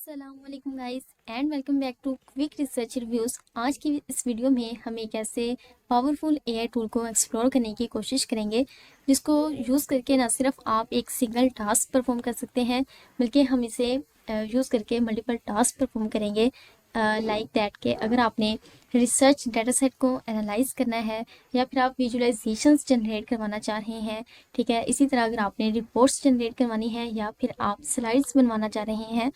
अस्सलामुअलैकुम guys and welcome back to quick research reviews. आज की इस वीडियो में हम एक ऐसे पावरफुल एआई टूल को एक्सप्लोर करने की कोशिश करेंगे जिसको यूज़ करके ना सिर्फ आप एक सिंगल टास्क परफॉर्म कर सकते हैं बल्कि हम इसे यूज़ करके मल्टीपल टास्क परफॉर्म करेंगे। लाइक दैट के अगर आपने रिसर्च डाटा सेट को एनालाइज करना है या फिर आप विजुअलाइजेशंस जनरेट करवाना चाह रहे हैं, ठीक है। इसी तरह अगर आपने रिपोर्ट्स जनरेट करवानी है या फिर आप स्लाइड्स बनवाना चाह रहे हैं,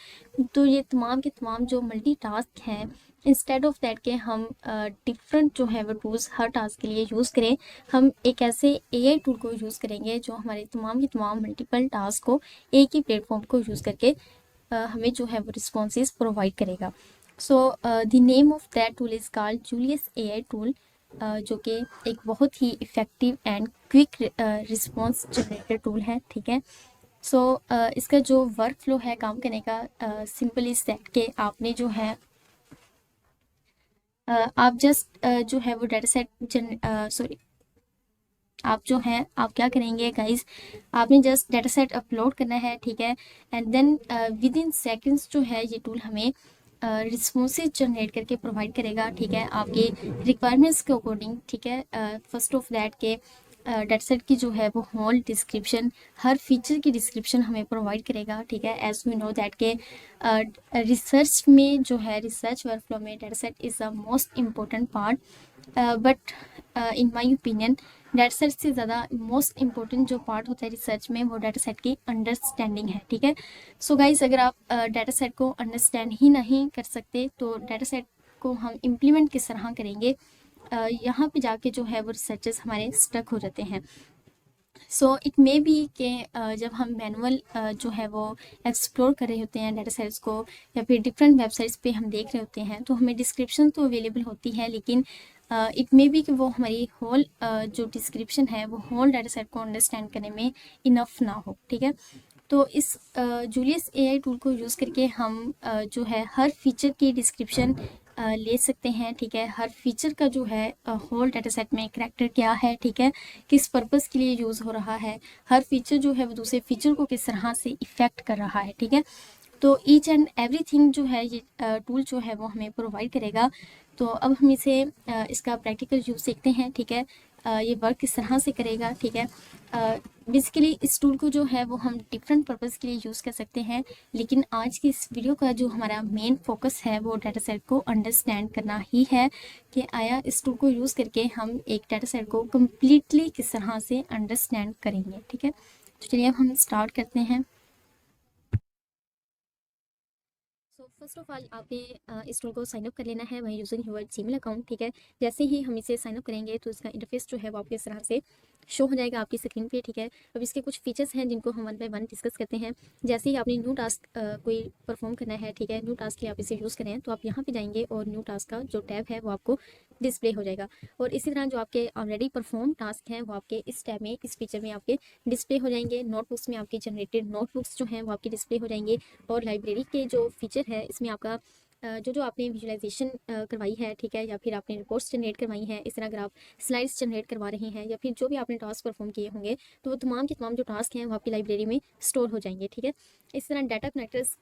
तो ये तमाम के तमाम जो मल्टी टास्क हैं, इंस्टेड ऑफ दैट के हम डिफरेंट जो है वो टूल्स हर टास्क के लिए यूज़ करें, हम एक ऐसे एआई टूल को यूज़ करेंगे जो हमारे तमाम के तमाम मल्टीपल टास्क को एक ही प्लेटफॉर्म को यूज़ करके हमें जो है वो रिस्पॉन्सेज प्रोवाइड करेगा। So the name of that tool is called Julius AI tool, जो कि एक बहुत ही effective and quick response generator tool है, ठीक है। सो इसका जो वर्क फ्लो है काम करने का, सिंपल इज दैट के आपने जो है आप जस्ट जो है वो डाटा सेट सॉरी आप जो है आप क्या करेंगे गाइस, आपने जस्ट डाटा सेट अपलोड करना है, ठीक है। And then within seconds जो है ये टूल हमें रिस्पॉन्सेज जनरेट करके प्रोवाइड करेगा, ठीक है, आपके रिक्वायरमेंट्स के अकॉर्डिंग, ठीक है। फर्स्ट ऑफ दैट के डाटा सेट की जो है वो होल डिस्क्रिप्शन, हर फीचर की डिस्क्रिप्शन हमें प्रोवाइड करेगा, ठीक है। एज वी नो दैट के रिसर्च में जो है रिसर्च वर्कफ्लो में data set is the most important part, but in my opinion data set से ज़्यादा मोस्ट इम्पोर्टेंट जो पार्ट होता है रिसर्च में वो डाटा सेट की अंडरस्टैंडिंग है, ठीक है। सो गाइस, अगर आप डाटा सेट को अंडरस्टैंड ही नहीं कर सकते तो डाटा सेट को हम इम्प्लीमेंट किस तरह करेंगे, यहाँ पे जाके जो है वो रिसर्चेस हमारे स्टक हो जाते हैं। सो इट मे बी कि जब हम मैनुअल जो है वो एक्सप्लोर कर रहे होते हैं डाटा सेट्स को या फिर डिफरेंट वेबसाइट्स पे हम देख रहे होते हैं तो हमें डिस्क्रिप्शन तो अवेलेबल होती है, लेकिन इट मे बी कि वो हमारी होल जो डिस्क्रिप्शन है वो होल डाटा सेट को अंडरस्टैंड करने में इनफ ना हो, ठीक है। तो इस जूलियस एआई टूल को यूज़ करके हम जो है हर फीचर की डिस्क्रिप्शन ले सकते हैं, ठीक है। हर फीचर का जो है होल डाटा सेट में करैक्टर क्या है, ठीक है, किस पर्पस के लिए यूज़ हो रहा है, हर फीचर जो है वो दूसरे फीचर को किस तरह से इफ़ेक्ट कर रहा है, ठीक है। तो ईच एंड एवरीथिंग जो है ये टूल जो है वो हमें प्रोवाइड करेगा। तो अब हम इसे इसका प्रैक्टिकल यूज़ देखते हैं, ठीक है। ये वर्क किस तरह से करेगा, ठीक है। बेसिकली इस टूल को जो है वो हम डिफरेंट पर्पस के लिए यूज़ कर सकते हैं, लेकिन आज की इस वीडियो का जो हमारा मेन फोकस है वो डाटा सेट को अंडरस्टैंड करना ही है कि आया इस टूल को यूज़ करके हम एक डाटा सेट को कम्प्लीटली किस तरह से अंडरस्टैंड करेंगे, ठीक है। तो चलिए अब हम स्टार्ट करते हैं। सो फर्स्ट ऑफ ऑल आपने इस टूल को साइन अप कर लेना है वही यूजिंग योर जीमेल अकाउंट, ठीक है। जैसे ही हम इसे साइन अप करेंगे तो इसका इंटरफेस जो है वो आपके इस तरह से शो हो जाएगा आपकी स्क्रीन पे, ठीक है। अब इसके कुछ फीचर्स हैं जिनको हम वन बाय वन डिस्कस करते हैं। जैसे ही आपने न्यू टास्क कोई परफॉर्म करना है, ठीक है, न्यू टास्क के लिए आप इसे यूज़ करें तो आप यहाँ पे जाएंगे और न्यू टास्क का जो टैब है वो आपको डिस्प्ले हो जाएगा। और इसी तरह जो आपके ऑलरेडी परफॉर्म टास्क हैं वो आपके इस टैब में, इस फीचर में आपके डिस्प्ले हो जाएंगे। नोटबुक्स में आपकी जनरेटेड नोटबुक्स जो हैं वो आपके डिस्प्ले हो जाएंगे। और लाइब्रेरी के जो फीचर है इसमें आपका जो जो आपने विजुअलाइजेशन करवाई है, ठीक है, या फिर आपने रिपोर्ट्स जनरेट करवाई हैं, इस तरह अगर आप स्लाइड्स जनरेट करवा रहे हैं या फिर जो भी आपने टास्क परफॉर्म किए होंगे तो वो तमाम के तमाम जो टास्क हैं वो आपकी लाइब्रेरी में स्टोर हो जाएंगे, ठीक है। इस तरह डाटा कनेक्टर्स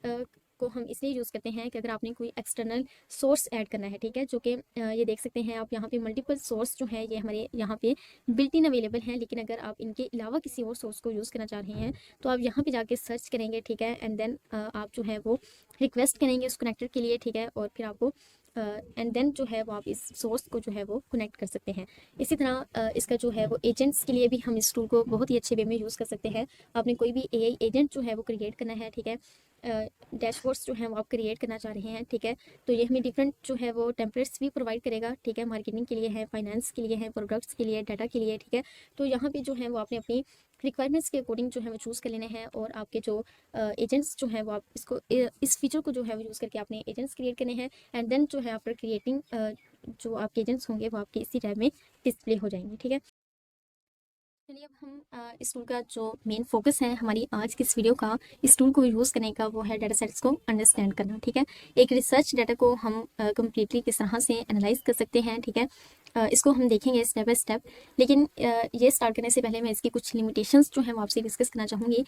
को हम इसलिए यूज़ करते हैं कि अगर आपने कोई एक्सटर्नल सोर्स ऐड करना है, ठीक है, जो कि ये देख सकते हैं आप यहाँ पे मल्टीपल सोर्स जो है ये हमारे यहाँ पे बिल्ट इन अवेलेबल हैं, लेकिन अगर आप इनके अलावा किसी और सोर्स को यूज़ करना चाह रहे हैं तो आप यहाँ पे जाके सर्च करेंगे, ठीक है। एंड देन आप जो है वो रिक्वेस्ट करेंगे उस कनेक्टर के लिए, ठीक है, और फिर आपको एंड देन जो है वो आप इस सोर्स को जो है वो कनेक्ट कर सकते हैं। इसी तरह इसका जो है वो एजेंट्स के लिए भी हम इस टूल को बहुत ही अच्छे वे में यूज़ कर सकते हैं। आपने कोई भी एआई एजेंट जो है वो क्रिएट करना है, ठीक है, डैशबोर्ड्स जो हैं वो आप क्रिएट करना चाह रहे हैं, ठीक है, तो ये हमें डिफरेंट जो है वो टेम्पलेट्स भी प्रोवाइड करेगा, ठीक है। मार्केटिंग के लिए है, फाइनेंस के लिए है, प्रोडक्ट्स के लिए, डाटा के लिए, ठीक है। तो यहाँ पे जो है वो आपने अपनी रिक्वायरमेंट्स के अकॉर्डिंग जो है वो चूज़ कर लेने हैं और आपके जो एजेंट्स जो हैं वो आप इसको इस फीचर को जो है वो यूज़ करके आपने एजेंट्स क्रिएट करने हैं। एंड देन जो है आफ्टर क्रिएटिंग जो आपके एजेंट्स होंगे वो आपके इसी टैब में डिस्प्ले हो जाएंगे, ठीक है। चलिए अब हम इस टूल का जो मेन फोकस है हमारी आज की इस वीडियो का, इस टूल को यूज़ करने का, वो है डाटा सेट्स को अंडरस्टैंड करना, ठीक है। एक रिसर्च डाटा को हम कम्प्लीटली किस तरह से एनालाइज कर सकते हैं, ठीक है। इसको हम देखेंगे स्टेप बाय स्टेप। लेकिन ये स्टार्ट करने से पहले मैं इसकी कुछ लिमिटेशंस जो हैं वो आपसे डिस्कस करना चाहूँगी।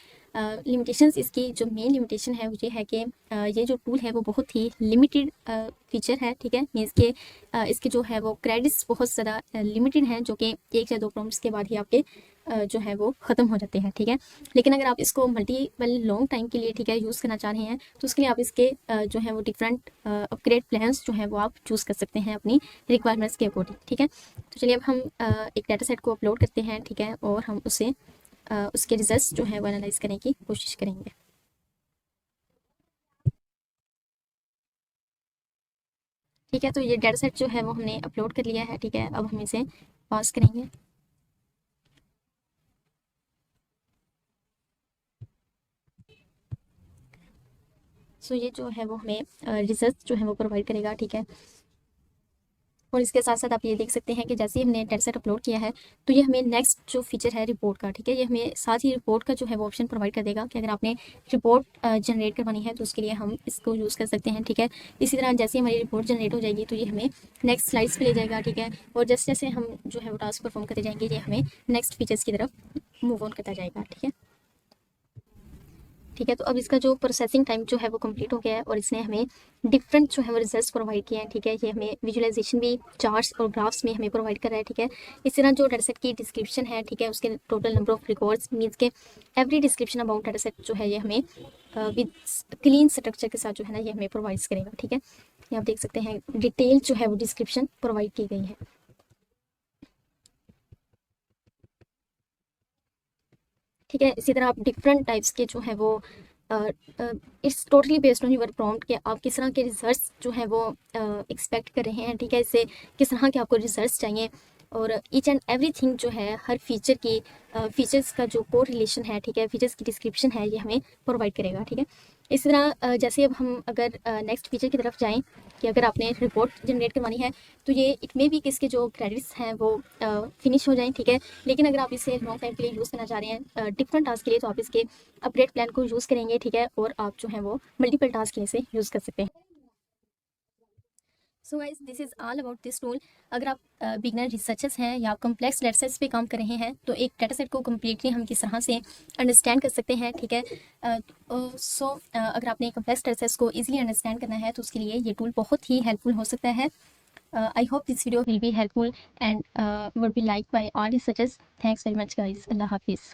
लिमिटेशंस, इसकी जो मेन लिमिटेशन है वो ये है कि ये जो टूल है वो बहुत ही लिमिटेड फीचर है, ठीक है। मीन्स के इसके जो है वो क्रेडिट्स बहुत ज़्यादा लिमिटेड हैं, जो कि 1 या 2 प्रॉम्प्ट्स के बाद ही आपके जो है वो ख़त्म हो जाते हैं, ठीक है। लेकिन अगर आप इसको मल्टीपल लॉन्ग टाइम के लिए, ठीक है, यूज़ करना चाह रहे हैं तो उसके लिए आप इसके जो है वो डिफरेंट अपग्रेड प्लान्स जो है वो आप चूज़ कर सकते हैं अपनी रिक्वायरमेंट्स के अकॉर्डिंग, ठीक है। तो चलिए अब हम एक डाटा सेट को अपलोड करते हैं, ठीक है, और हम उसे उसके रिजल्ट्स जो है वो एनालाइज करने की कोशिश करेंगे। ठीक है, तो ये डाटा सेट जो है वो हमने अपलोड कर लिया है, ठीक है। अब हम इसे पास करेंगे। सो ये जो है वो हमें रिजल्ट जो है वो प्रोवाइड करेगा, ठीक है। और इसके साथ साथ आप ये देख सकते हैं कि जैसे ही हमने डाटा सेट अपलोड किया है तो ये हमें नेक्स्ट जो फीचर है रिपोर्ट का, ठीक है, ये हमें साथ ही रिपोर्ट का जो है वो ऑप्शन प्रोवाइड कर देगा कि अगर आपने रिपोर्ट जनरेट करवानी है तो उसके लिए हम इसको यूज़ कर सकते हैं, ठीक है। इसी तरह जैसे हमारी रिपोर्ट जनरेट हो जाएगी तो ये हमें नेक्स्ट स्लाइड्स पे ले जाएगा, ठीक है। और जैसे जैसे हम जो है वो टास्क परफॉर्म करते जाएंगे ये हमें नेक्स्ट फीचर्स की तरफ मूव ऑन करता जाएगा, ठीक है। ठीक है, तो अब इसका जो प्रोसेसिंग टाइम जो है वो कंप्लीट हो गया है और इसने हमें डिफरेंट जो है वो रिजल्ट्स प्रोवाइड किए हैं, ठीक है। ये हमें विजुअलाइजेशन भी चार्ट्स और ग्राफ्स में हमें प्रोवाइड कर रहा है, ठीक है। इस तरह जो डाटासेट की डिस्क्रिप्शन है, ठीक है, उसके total number of records means के एवरी डिस्क्रिप्शन अबाउट डाटासेट जो है ये हमें विद क्लीन स्ट्रक्चर के साथ जो है ना ये हमें प्रोवाइड करेगा, ठीक है। ये आप देख सकते हैं डिटेल जो है वो डिस्क्रिप्शन प्रोवाइड की गई है। ठीक है, इसी तरह आप डिफरेंट टाइप्स के जो है वो it's totally based on your prompt कि आप किस तरह के रिजल्ट्स जो है वो एक्सपेक्ट कर रहे हैं, ठीक है। इससे किस तरह के आपको रिजल्ट्स चाहिए और ईच एंड एवरीथिंग जो है हर फीचर की फीचर्स का जो को रिलेशन है, ठीक है, फीचर्स की डिस्क्रिप्शन है ये हमें प्रोवाइड करेगा, ठीक है। इसी तरह जैसे अब हम अगर नेक्स्ट फीचर की तरफ जाएं कि अगर आपने रिपोर्ट जनरेट करवानी है तो ये इट में भी किसके जो क्रेडिट्स हैं वो फिनिश हो जाएं, ठीक है। लेकिन अगर आप इसे लॉन्ग टाइम के लिए यूज़ करना चाह रहे हैं डिफरेंट टास्क के लिए तो आप इसके अपडेट प्लान को यूज़ करेंगे, ठीक है, और आप जो है वो मल्टीपल टास्क के लिए इसे यूज़ कर सकते हैं। So guys this is all about this tool. अगर आप बिगनर रिसर्चर्स हैं या आप कम्प्लेक्स डाटा सेट्स पे काम कर रहे हैं तो एक डाटा सेट को कम्प्लीटली हम किस तरह से अंडरस्टैंड कर सकते हैं, ठीक है। अगर आपने कम्प्लेक्स डाटा सेट्स को ईजिली अंडरस्टैंड करना है तो उसके लिए ये टूल बहुत ही हेल्पफुल हो सकता है। I hope this video will be helpful and would be liked by all researchers. Thanks very much guys. Allah Hafiz.